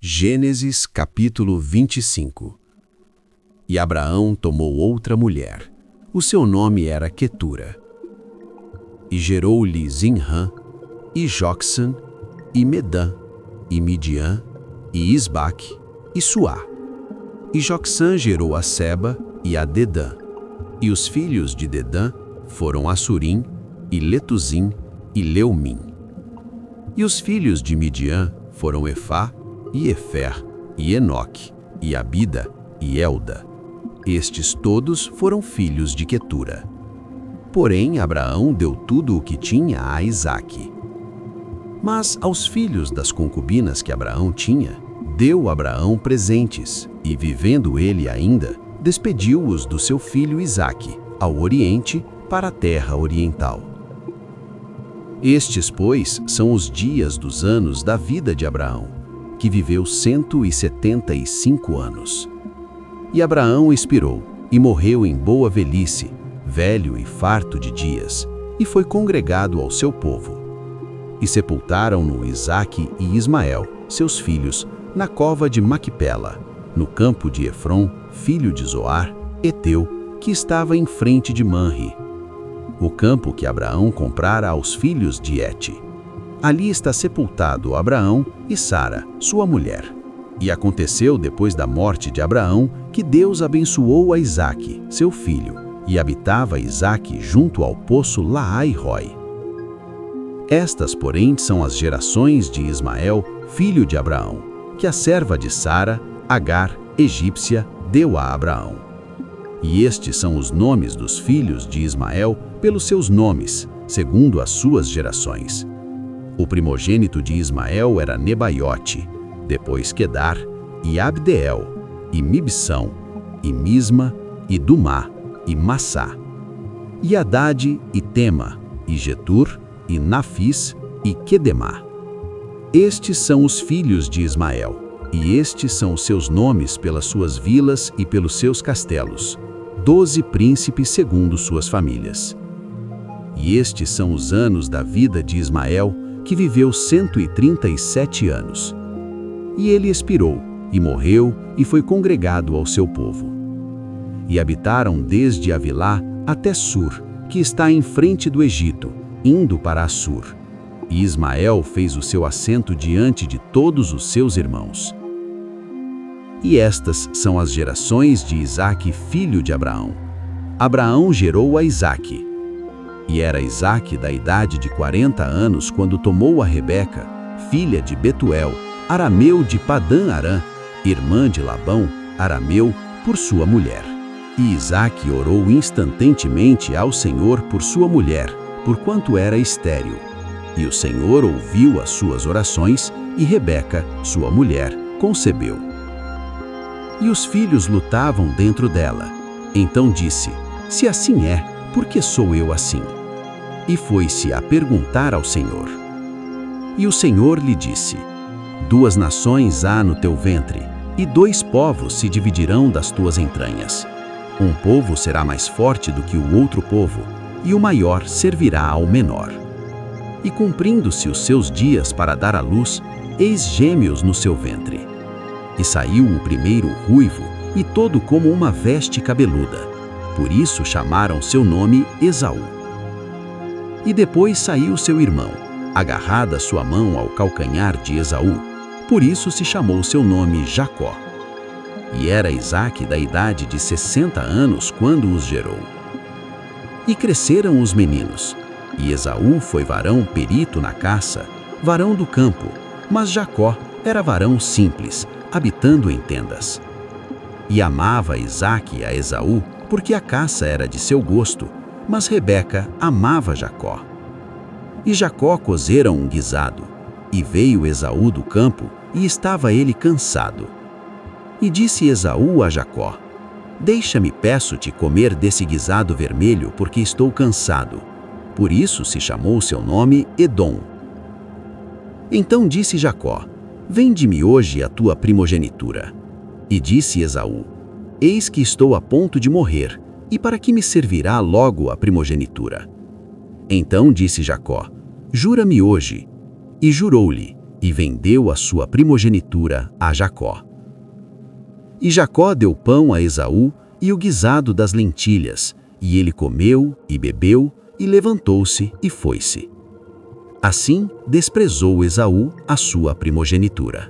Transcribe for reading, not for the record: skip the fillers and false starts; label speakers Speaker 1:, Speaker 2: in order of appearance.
Speaker 1: Gênesis capítulo 25. E Abraão tomou outra mulher. O seu nome era Quetura. E gerou-lhe Zinrã, e Jocsã, e Medã, e Midian, e Isbaque, e Suá. E Jocsã gerou a Seba e a Dedã. E os filhos de Dedã foram Assurim, e Letuzim, e Leumim. E os filhos de Midian foram Efá, e Efer, e Enoque, e Abida, e Elda. Estes todos foram filhos de Quetura. Porém, Abraão deu tudo o que tinha a Isaque. Mas aos filhos das concubinas que Abraão tinha, deu Abraão presentes, e vivendo ele ainda, despediu-os do seu filho Isaque, ao oriente, para a terra oriental. Estes, pois, são os dias dos anos da vida de Abraão, que viveu 175 anos. E Abraão expirou, e morreu em boa velhice, velho e farto de dias, e foi congregado ao seu povo. E sepultaram-no Isaque e Ismael, seus filhos, na cova de Maquipela, no campo de Efron, filho de Zoar, Eteu, que estava em frente de Manre, o campo que Abraão comprara aos filhos de Hete. Ali está sepultado Abraão e Sara, sua mulher. E aconteceu depois da morte de Abraão que Deus abençoou a Isaque, seu filho, e habitava Isaque junto ao poço Laai-Roi. Estas, porém, são as gerações de Ismael, filho de Abraão, que a serva de Sara, Agar, egípcia, deu a Abraão. E estes são os nomes dos filhos de Ismael pelos seus nomes, segundo as suas gerações. O primogênito de Ismael era Nebaiote, depois Quedar, e Abdeel, e Mibsão, e Misma, e Dumá, e Massá. E Hadade, e Tema, e Getur, e Nafis, e Quedemá. Estes são os filhos de Ismael, e estes são os seus nomes pelas suas vilas e pelos seus castelos, 12 príncipes segundo suas famílias. E estes são os anos da vida de Ismael, que viveu 137 anos. E ele expirou, e morreu, e foi congregado ao seu povo. E habitaram desde Avilá até Sur, que está em frente do Egito, indo para Assur. E Ismael fez o seu assento diante de todos os seus irmãos. E estas são as gerações de Isaque, filho de Abraão. Abraão gerou a Isaque. E era Isaque da idade de 40 anos quando tomou a Rebeca, filha de Betuel, arameu de Padã-Arã, irmã de Labão, arameu, por sua mulher. E Isaque orou instantaneamente ao Senhor por sua mulher, porquanto era estéril. E o Senhor ouviu as suas orações, e Rebeca, sua mulher, concebeu. E os filhos lutavam dentro dela. Então disse: se assim é, por que sou eu assim? E foi-se a perguntar ao Senhor. E o Senhor lhe disse: 2 nações há no teu ventre, e 2 povos se dividirão das tuas entranhas. Um povo será mais forte do que o outro povo, e o maior servirá ao menor. E cumprindo-se os seus dias para dar à luz, eis gêmeos no seu ventre. E saiu o primeiro ruivo, e todo como uma veste cabeluda. Por isso chamaram seu nome Esaú. E depois saiu seu irmão, agarrada sua mão ao calcanhar de Esaú. Por isso se chamou seu nome Jacó. E era Isaque da idade de 60 anos quando os gerou. E cresceram os meninos. E Esaú foi varão perito na caça, varão do campo, mas Jacó era varão simples, habitando em tendas. E amava Isaque a Esaú, porque a caça era de seu gosto, mas Rebeca amava Jacó. E Jacó cozeram um guisado, e veio Esaú do campo, e estava ele cansado. E disse Esaú a Jacó: deixa-me, peço-te, comer desse guisado vermelho, porque estou cansado. Por isso se chamou seu nome Edom. Então disse Jacó: vende-me hoje a tua primogenitura. E disse Esaú: eis que estou a ponto de morrer, e para que me servirá logo a primogenitura? Então disse Jacó: jura-me hoje. E jurou-lhe, e vendeu a sua primogenitura a Jacó. E Jacó deu pão a Esaú e o guisado das lentilhas, e ele comeu e bebeu, e levantou-se e foi-se. Assim desprezou Esaú a sua primogenitura.